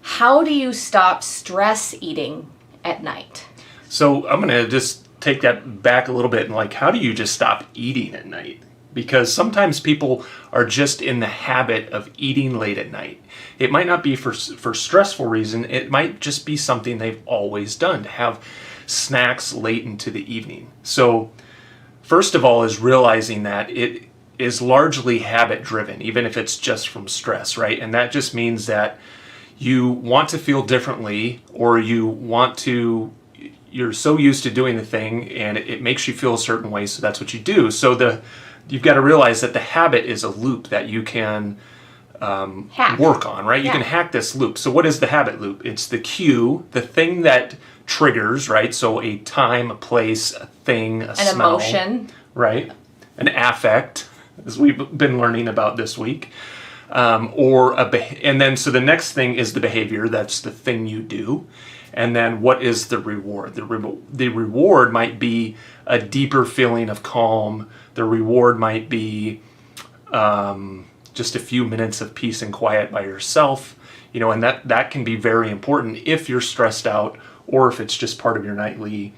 how do you stop stress eating at night? So I'm going to just take that back a little bit and like, how do you just stop eating at night? Because sometimes people are just in the habit of eating late at night. It might not be for stressful reason. It might just be something they've always done, to have snacks late into the evening. So first of all is realizing that it is largely habit driven, even if it's just from stress, right? And that just means that you want to feel differently, or you're so used to doing the thing and it makes you feel a certain way, so that's what you do. So you've got to realize that the habit is a loop that you can work on, right? You can hack this loop. So what is the habit loop? It's the cue, the thing that triggers, right? So a time, a place, a thing, a smell. An emotion. Right? An affect, as we've been learning about this week. So the next thing is the behavior. That's the thing you do. And then what is the reward? The reward might be a deeper feeling of calm. The reward might be just a few minutes of peace and quiet by yourself. And that can be very important if you're stressed out, or if it's just part of your nightly,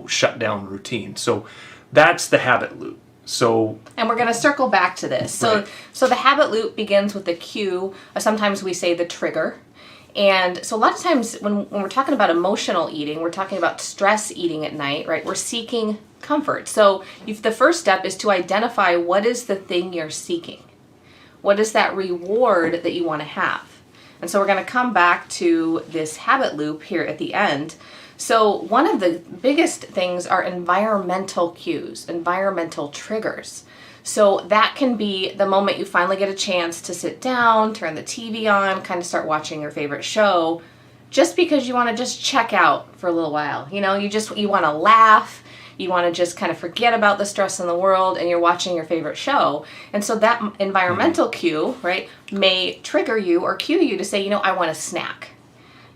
shut down routine. So that's the habit loop. And we're going to circle back to this. So the habit loop begins with the cue. Sometimes we say the trigger. And so a lot of times when we're talking about emotional eating, we're talking about stress eating at night, right? We're seeking comfort. So the first step is to identify what is the thing you're seeking. What is that reward that you want to have? And so we're going to come back to this habit loop here at the end. So one of the biggest things are environmental cues, environmental triggers. So that can be the moment you finally get a chance to sit down, turn the TV on, kind of start watching your favorite show, just because you want to just check out for a little while. You want to laugh, you want to just kind of forget about the stress in the world, and you're watching your favorite show. And so that environmental cue, right, may trigger you or cue you to say, I want a snack.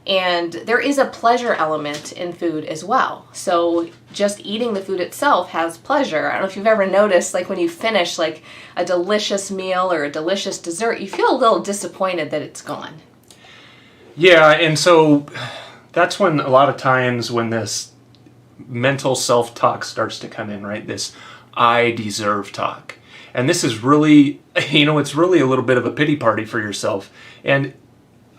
And there is a pleasure element in food as well. So just eating the food itself has pleasure. I don't know if you've ever noticed, like when you finish like a delicious meal or a delicious dessert, you feel a little disappointed that it's gone. Yeah, and so that's when a lot of times when this mental self-talk starts to come in, right? This I deserve talk. And this is really, it's really a little bit of a pity party for yourself. And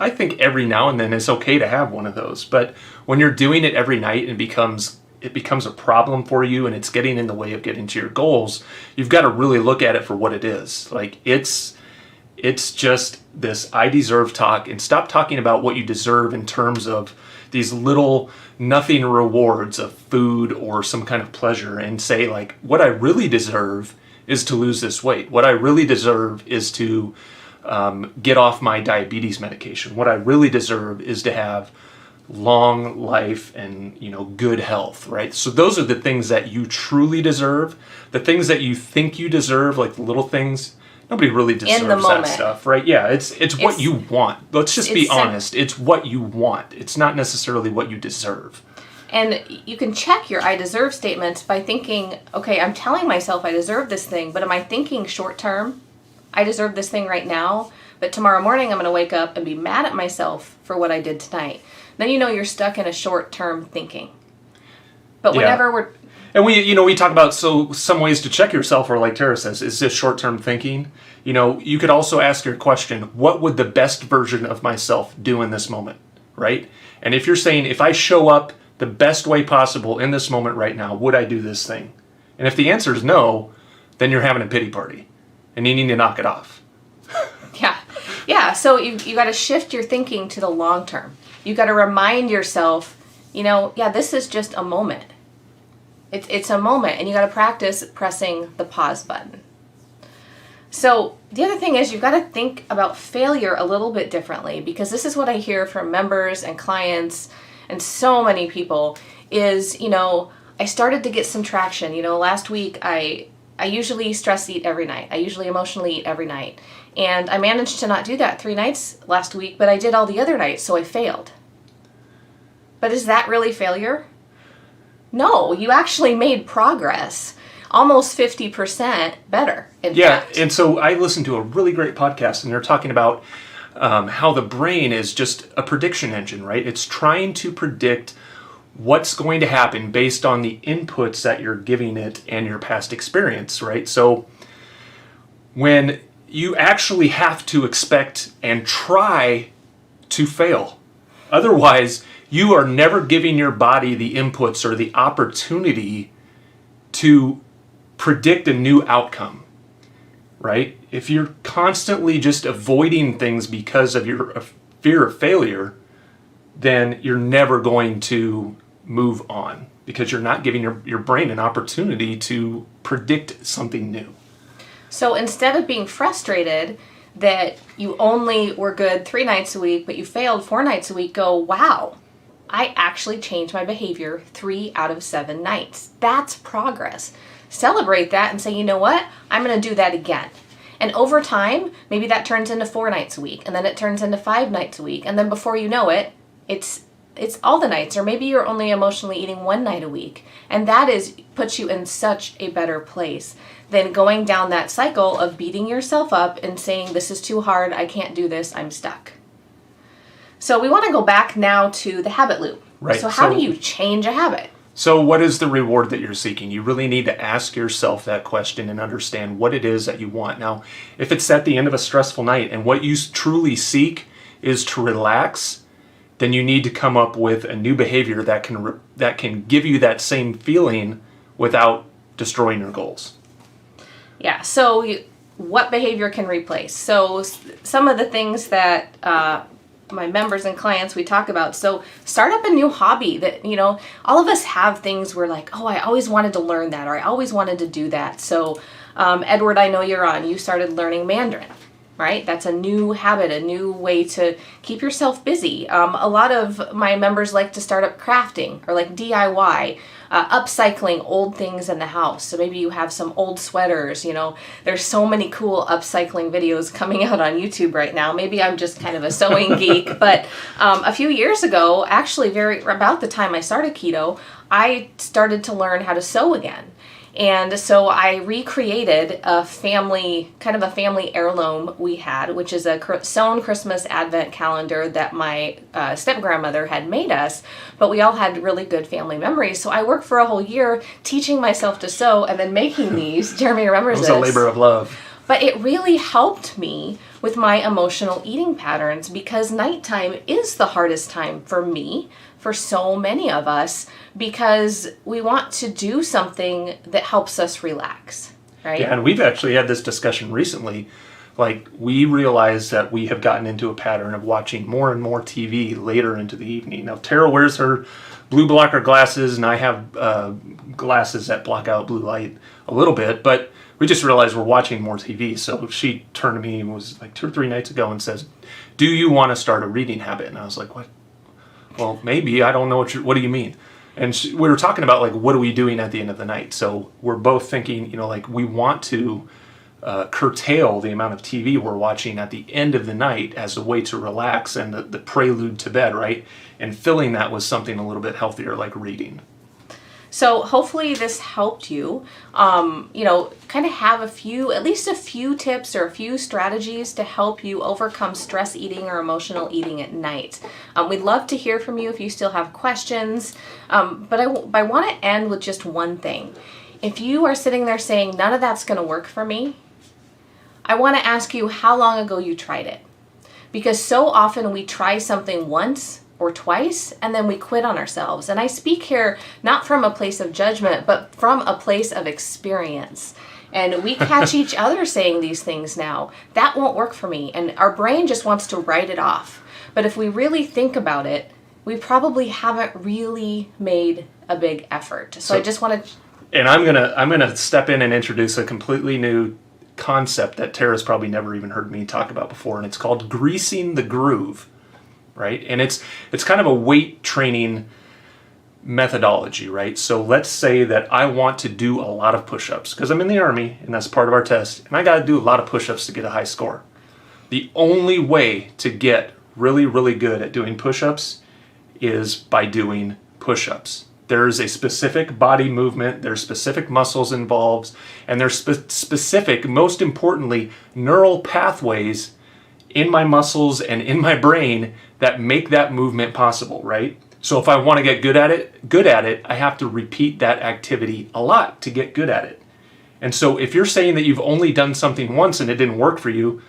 I think every now and then it's okay to have one of those, but when you're doing it every night and it becomes a problem for you and it's getting in the way of getting to your goals, you've got to really look at it for what it is. Like it's just this I deserve talk, and stop talking about what you deserve in terms of these little nothing rewards of food or some kind of pleasure, and say like, what I really deserve is to lose this weight. What I really deserve is to get off my diabetes medication. What I really deserve is to have long life and, good health, right? So those are the things that you truly deserve. The things that you think you deserve, like the little things, nobody really deserves that stuff, right? Yeah, it's what you want. Let's just be honest. It's what you want. It's not necessarily what you deserve. And you can check your I deserve statements by thinking, okay, I'm telling myself I deserve this thing, but am I thinking short term? I deserve this thing right now, but tomorrow morning I'm going to wake up and be mad at myself for what I did tonight. Then you're stuck in a short-term thinking. But whenever we're... And we talk about some ways to check yourself, or like Tara says, is this short-term thinking? You could also ask your question, what would the best version of myself do in this moment, right? And if you're saying, if I show up the best way possible in this moment right now, would I do this thing? And if the answer is no, then you're having a pity party. And you need to knock it off. Yeah. So you got to shift your thinking to the long term. You got to remind yourself, this is just a moment. It's a moment, and you got to practice pressing the pause button. So the other thing is you've got to think about failure a little bit differently, because this is what I hear from members and clients and so many people is, I started to get some traction. Last week I usually stress eat every night. I usually emotionally eat every night. And I managed to not do that 3 nights last week, but I did all the other nights, so I failed. But is that really failure? No, you actually made progress. Almost 50% better, in fact. And so I listened to a really great podcast, and they're talking about how the brain is just a prediction engine, right? It's trying to predict what's going to happen based on the inputs that you're giving it and your past experience, right? So when you actually have to expect and try to fail, otherwise you are never giving your body the inputs or the opportunity to predict a new outcome, right? If you're constantly just avoiding things because of your fear of failure, then you're never going to move on because you're not giving your brain an opportunity to predict something new. So instead of being frustrated that you only were good 3 nights a week, but you failed 4 nights a week, go, wow, I actually changed my behavior 3 out of 7 nights. That's progress. Celebrate that and say, you know what? I'm going to do that again. And over time, maybe that turns into 4 nights a week, and then it turns into 5 nights a week. And then before you know it, it's all the nights, or maybe you're only emotionally eating 1 night a week. And that puts you in such a better place than going down that cycle of beating yourself up and saying, this is too hard, I can't do this, I'm stuck. So we want to go back now to the habit loop. Right. So how do you change a habit? So what is the reward that you're seeking? You really need to ask yourself that question and understand what it is that you want. Now, if it's at the end of a stressful night and what you truly seek is to relax, then you need to come up with a new behavior that can give you that same feeling without destroying your goals. Yeah, so what behavior can replace? So some of the things that my members and clients, we talk about. So start up a new hobby that, all of us have things we're like, oh, I always wanted to learn that, or I always wanted to do that. So Edward, I know you started learning Mandarin, right? That's a new habit, a new way to keep yourself busy. A lot of my members like to start up crafting or like DIY, upcycling old things in the house. So maybe you have some old sweaters, there's so many cool upcycling videos coming out on YouTube right now. Maybe I'm just kind of a sewing geek, but a few years ago, actually about the time I started keto, I started to learn how to sew again. And so I recreated a family heirloom we had, which is a sewn Christmas Advent calendar that my step-grandmother had made us, but we all had really good family memories. So I worked for a whole year teaching myself to sew and then making these. Jeremy remembers this. It was a labor of love. But it really helped me with my emotional eating patterns because nighttime is the hardest time for me, for so many of us, because we want to do something that helps us relax, right? Yeah, and we've actually had this discussion recently. Like, we realize that we have gotten into a pattern of watching more and more TV later into the evening. Now, Tara wears her blue blocker glasses, and I have glasses that block out blue light a little bit, but we just realized we're watching more TV. So she turned to me, it was like 2 or 3 nights ago, and says, do you want to start a reading habit? And I was like, what? Well, maybe. I don't know what do you mean? And we were talking about, like, what are we doing at the end of the night? So we're both thinking, we want to curtail the amount of TV we're watching at the end of the night as a way to relax and the prelude to bed, right? And filling that with something a little bit healthier, like reading. So hopefully this helped you, kind of have at least a few tips or a few strategies to help you overcome stress eating or emotional eating at night. We'd love to hear from you if you still have questions, but I want to end with just one thing. If you are sitting there saying, none of that's going to work for me, I want to ask you how long ago you tried it. Because so often we try something once or twice, and then we quit on ourselves. And I speak here not from a place of judgment, but from a place of experience. And we catch each other saying these things now. That won't work for me. And our brain just wants to write it off. But if we really think about it, we probably haven't really made a big effort. So I just want to... And I'm gonna step in and introduce a completely new concept that Tara's probably never even heard me talk about before, and it's called greasing the groove. Right? And it's kind of a weight training methodology, right? So let's say that I want to do a lot of push-ups because I'm in the Army and that's part of our test, and I got to do a lot of push-ups to get a high score. The only way to get really, really good at doing push-ups is by doing push-ups. There's a specific body movement, there's specific muscles involved, and there's specific, most importantly, neural pathways in my muscles and in my brain that make that movement possible, right? So if I want to get good at it, I have to repeat that activity a lot to get good at it. And so if you're saying that you've only done something once and it didn't work for you,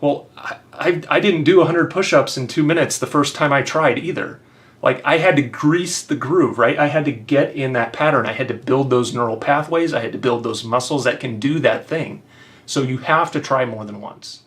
well, I didn't do 100 push-ups in 2 minutes the first time I tried either. Like, I had to grease the groove, right? I had to get in that pattern. I had to build those neural pathways. I had to build those muscles that can do that thing. So you have to try more than once.